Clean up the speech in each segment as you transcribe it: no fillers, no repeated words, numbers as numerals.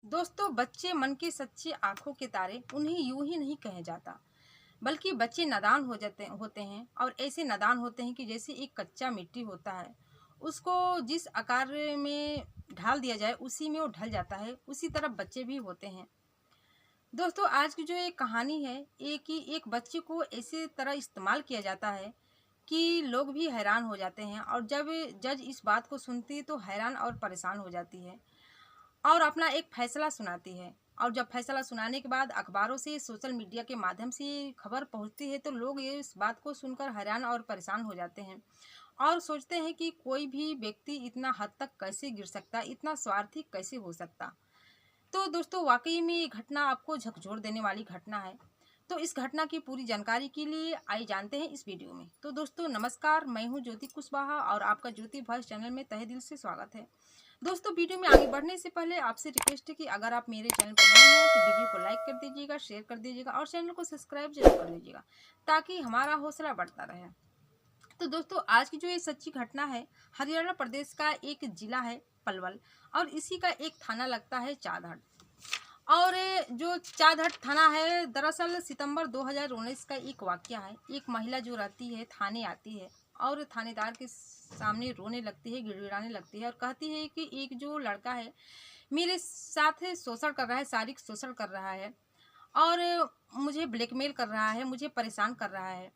दोस्तों, बच्चे मन के सच्चे आंखों के तारे उन्हें यूं ही नहीं कहे जाता, बल्कि बच्चे नादान होते हैं और ऐसे नादान होते हैं कि जैसे एक कच्चा मिट्टी होता है, उसको जिस आकार में ढाल दिया जाए उसी में वो ढल जाता है। उसी तरह बच्चे भी होते हैं। दोस्तों, आज की जो एक कहानी है, एक बच्चे को ऐसे तरह इस्तेमाल किया जाता है कि लोग भी हैरान हो जाते हैं, और जब जज इस बात को सुनती है तो हैरान और परेशान हो जाती है और अपना एक फैसला सुनाती है। और जब फैसला सुनाने के बाद अखबारों से, सोशल मीडिया के माध्यम से खबर पहुंचती है तो लोग ये इस बात को सुनकर हैरान और परेशान हो जाते हैं और सोचते हैं कि कोई भी व्यक्ति इतना हद तक कैसे गिर सकता, इतना स्वार्थी कैसे हो सकता। तो दोस्तों, वाकई में ये घटना आपको झकझोर देने वाली घटना है। तो इस घटना की पूरी जानकारी के लिए आइए जानते हैं इस वीडियो में। तो दोस्तों नमस्कार, मैं हूं ज्योति कुशवाहा और आपका ज्योति वॉइस चैनल में तहे दिल से स्वागत है। दोस्तों, वीडियो में आगे बढ़ने से पहले आपसे रिक्वेस्ट है कि अगर आप मेरे चैनल पर नए हैं तो वीडियो को लाइक कर दीजिएगा, शेयर कर दीजिएगा और चैनल को सब्सक्राइब जरूर कर लीजिएगा ताकि हमारा हौसला बढ़ता रहे। तो दोस्तों, आज की जो ये सच्ची घटना है, हरियाणा प्रदेश का एक जिला है पलवल, और इसी का एक थाना लगता है चादहट। और जो चादहट थाना है, दरअसल सितंबर 2019 का एक वाकया है। एक महिला जो रहती है थाने आती है और थानेदार के सामने रोने लगती है, गिड़गिड़ाने लगती है और कहती है कि एक जो लड़का है मेरे साथ शोषण कर रहा है, शारीरिक शोषण कर रहा है और मुझे ब्लैकमेल कर रहा है, मुझे परेशान कर रहा है।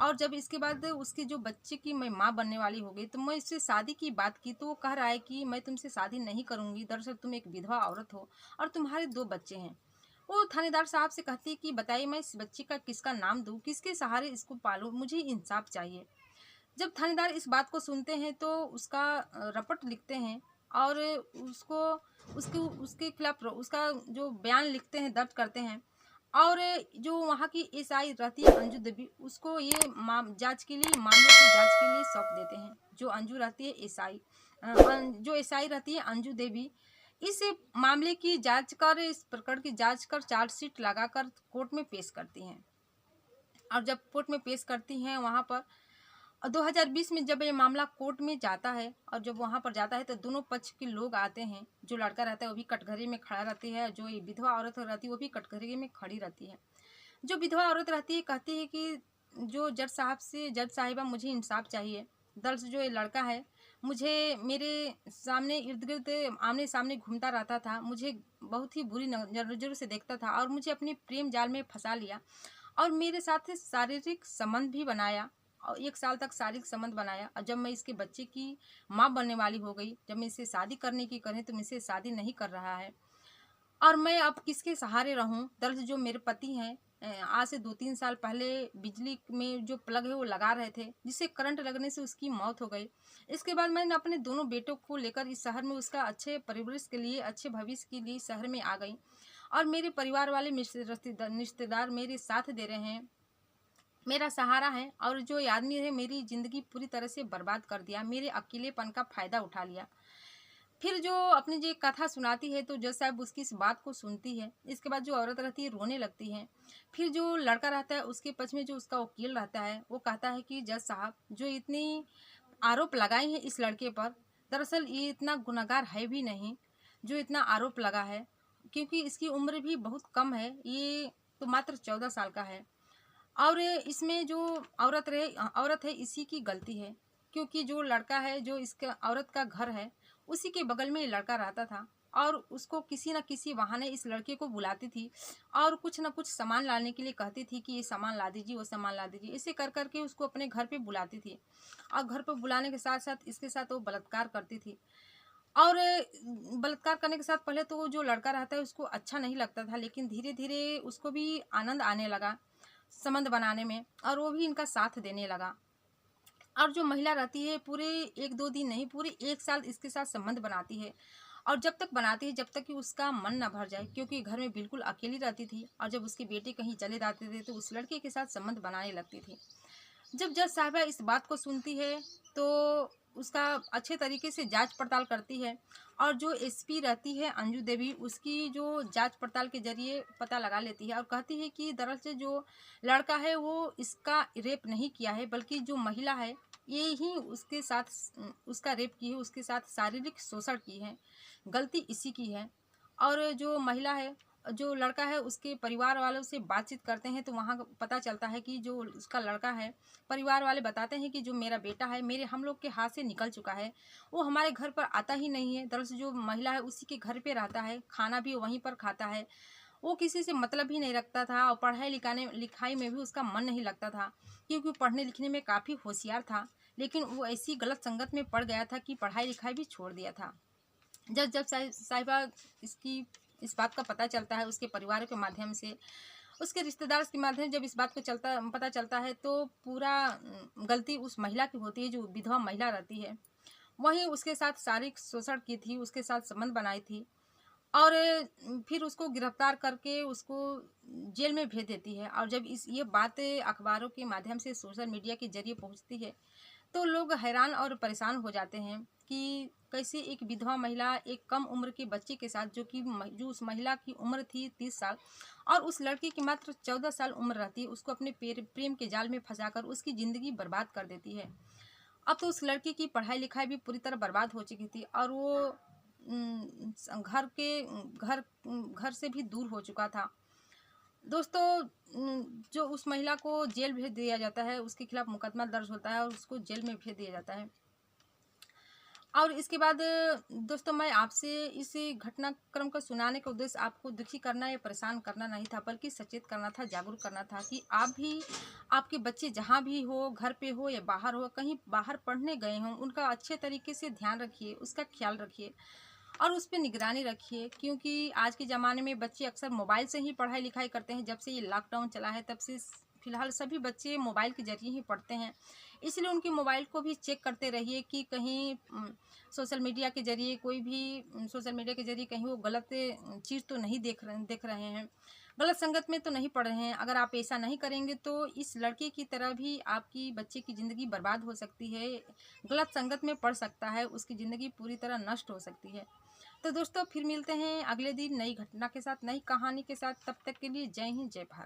और जब इसके बाद उसके जो बच्चे की मैं माँ बनने वाली हो गई तो मैं इससे शादी की बात की तो वो कह रहा है कि मैं तुमसे शादी नहीं करूँगी, दरअसल तुम एक विधवा औरत हो और तुम्हारे 2 बच्चे हैं। वो थानेदार साहब से कहती है कि बताइए, मैं इस बच्चे का किसका नाम दूँ, किसके सहारे इसको पालूँ, मुझे इंसाफ चाहिए। जब थानेदार इस बात को सुनते हैं तो उसका रपट लिखते हैं और उसको उसके उसके खिलाफ उसका जो बयान लिखते हैं, दर्ज करते हैं। और जो वहाँ की एसआई रहती है अंजू देवी, उसको ये जांच के लिए, मामले को जांच के लिए सौंप देते हैं। जो अंजू रहती है एसआई, जो एसआई रहती है अंजू देवी, इस मामले की जांच कर, इस प्रकरण की जांच कर चार्जशीट लगाकर कोर्ट में पेश करती हैं। और जब कोर्ट में पेश करती हैं वहाँ पर 2020 में जब ये मामला कोर्ट में जाता है और जब वहाँ पर जाता है तो दोनों पक्ष के लोग आते हैं। जो लड़का रहता है वो भी कटघरे में खड़ा रहती है, जो ये विधवा औरत रहती है वो भी कटघरे में खड़ी रहती है। जो विधवा औरत रहती है कहती है कि जो जज साहिबा, मुझे इंसाफ चाहिए। दरअसल जो ये लड़का है मुझे मेरे सामने इर्द गिर्द आमने सामने घूमता रहता था, मुझे बहुत ही बुरी नज़रों से देखता था और मुझे अपने प्रेम जाल में फंसा लिया और मेरे साथ शारीरिक संबंध भी बनाया और 1 साल तक शारीरिक संबंध बनाया। और जब मैं इसके बच्चे की माँ बनने वाली हो गई, जब मैं इससे शादी करने की करें तो मुझसे शादी नहीं कर रहा है और मैं अब किसके सहारे रहूं। दरअसल जो मेरे पति हैं, आज से 2-3 साल पहले बिजली में जो प्लग है वो लगा रहे थे, जिससे करंट लगने से उसकी मौत हो गई। इसके बाद मैंने अपने दोनों बेटों को लेकर इस शहर में उसका अच्छे परवरिश के लिए, अच्छे भविष्य के लिए शहर में आ गई और मेरे परिवार वाले रिश्तेदार मेरे साथ दे रहे हैं, मेरा सहारा है। और जो ये आदमी है मेरी ज़िंदगी पूरी तरह से बर्बाद कर दिया, मेरे अकेलेपन का फ़ायदा उठा लिया। फिर जो अपनी जो कथा सुनाती है तो जज साहब उसकी इस बात को सुनती है। इसके बाद जो औरत रहती है रोने लगती है। फिर जो लड़का रहता है उसके पक्ष में जो उसका वकील रहता है वो कहता है कि जज साहब, जो इतनी आरोप लगाए हैं इस लड़के पर, दरअसल ये इतना गुनहगार है भी नहीं जो इतना आरोप लगा है, क्योंकि इसकी उम्र भी बहुत कम है, ये तो मात्र 14 साल का है। और इसमें जो औरत है इसी की गलती है, क्योंकि जो लड़का है, जो इसका औरत का घर है उसी के बगल में ये लड़का रहता था और उसको किसी न किसी बहाने इस लड़के को बुलाती थी और कुछ न कुछ सामान लाने के लिए कहती थी कि ये सामान ला दीजिए, वो सामान ला दीजिए। इसे कर करके उसको अपने घर पे बुलाती थी और घर पे बुलाने के साथ साथ इसके साथ वो बलात्कार करती थी। और बलात्कार करने के साथ पहले तो वो जो लड़का रहता है उसको अच्छा नहीं लगता था, लेकिन धीरे धीरे उसको भी आनंद आने लगा संबंध बनाने में और वो भी इनका साथ देने लगा। और जो महिला रहती है पूरे 1-2 दिन नहीं, पूरे 1 साल इसके साथ संबंध बनाती है और जब तक बनाती है जब तक कि उसका मन न भर जाए, क्योंकि घर में बिल्कुल अकेली रहती थी और जब उसके बेटे कहीं चले जाते थे तो उस लड़के के साथ संबंध बनाने लगती थी। जब जज साहिबा इस बात को सुनती है तो उसका अच्छे तरीके से जांच पड़ताल करती है और जो एसपी रहती है अंजू देवी, उसकी जो जांच पड़ताल के जरिए पता लगा लेती है और कहती है कि दरअसल जो लड़का है वो इसका रेप नहीं किया है, बल्कि जो महिला है ये ही उसके साथ उसका रेप की है, उसके साथ शारीरिक शोषण की है, गलती इसी की है। और जो महिला है, जो लड़का है, उसके परिवार वालों से बातचीत करते हैं तो वहाँ पता चलता है कि जो उसका लड़का है, परिवार वाले बताते हैं कि जो मेरा बेटा है, हम लोग के हाथ से निकल चुका है, वो हमारे घर पर आता ही नहीं है। दरअसल जो महिला है उसी के घर पे रहता है, खाना भी वहीं पर खाता है। वो किसी से मतलब ही नहीं रखता था और पढ़ाई लिखाने लिखाई में भी उसका मन नहीं लगता था, क्योंकि वो पढ़ने लिखने में काफ़ी होशियार था। लेकिन वो ऐसी गलत संगत में पड़ गया था कि पढ़ाई लिखाई भी छोड़ दिया था। जब जब साहिबा इसकी इस बात का पता चलता है उसके परिवार के माध्यम से, उसके रिश्तेदार के माध्यम से जब इस बात को पता चलता है, तो पूरा गलती उस महिला की होती है जो विधवा महिला रहती है। वहीं उसके साथ शारीरिक शोषण की थी, उसके साथ संबंध बनाई थी और फिर उसको गिरफ्तार करके उसको जेल में भेज देती है। और जब ये बात अखबारों के माध्यम से, सोशल मीडिया के जरिए पहुंचती है, तो लोग हैरान और परेशान हो जाते हैं कि कैसे एक विधवा महिला एक कम उम्र के बच्चे के साथ, जो उस महिला की उम्र थी 30 साल और उस लड़की की मात्र 14 साल उम्र रहती है, उसको अपने प्रेम के जाल में फंसाकर उसकी ज़िंदगी बर्बाद कर देती है। अब तो उस लड़की की पढ़ाई लिखाई भी पूरी तरह बर्बाद हो चुकी थी और वो घर से भी दूर हो चुका था। दोस्तों, जो उस महिला को जेल भेज दिया जाता है, उसके खिलाफ मुकदमा दर्ज होता है और उसको जेल में भेज दिया जाता है। और इसके बाद दोस्तों, मैं आपसे इस घटनाक्रम को सुनाने का उद्देश्य आपको दुखी करना या परेशान करना नहीं था, बल्कि सचेत करना था, जागरूक करना था कि आप भी, आपके बच्चे जहाँ भी हो, घर पे हो या बाहर हो, कहीं बाहर पढ़ने गए हों, उनका अच्छे तरीके से ध्यान रखिए, उसका ख्याल रखिए और उस पर निगरानी रखिए। क्योंकि आज के ज़माने में बच्चे अक्सर मोबाइल से ही पढ़ाई लिखाई करते हैं। जब से ये लॉकडाउन चला है तब से फ़िलहाल सभी बच्चे मोबाइल के ज़रिए ही पढ़ते हैं। इसलिए उनके मोबाइल को भी चेक करते रहिए कि कहीं सोशल मीडिया के ज़रिए सोशल मीडिया के ज़रिए कहीं वो गलत चीज़ तो नहीं देख रहे हैं, गलत संगत में तो नहीं पड़ रहे हैं। अगर आप ऐसा नहीं करेंगे तो इस लड़के की तरह भी आपकी बच्चे की ज़िंदगी बर्बाद हो सकती है, गलत संगत में पड़ सकता है, उसकी ज़िंदगी पूरी तरह नष्ट हो सकती है। तो दोस्तों, फिर मिलते हैं अगले दिन नई घटना के साथ, नई कहानी के साथ। तब तक के लिए जय हिंद, जय भारत।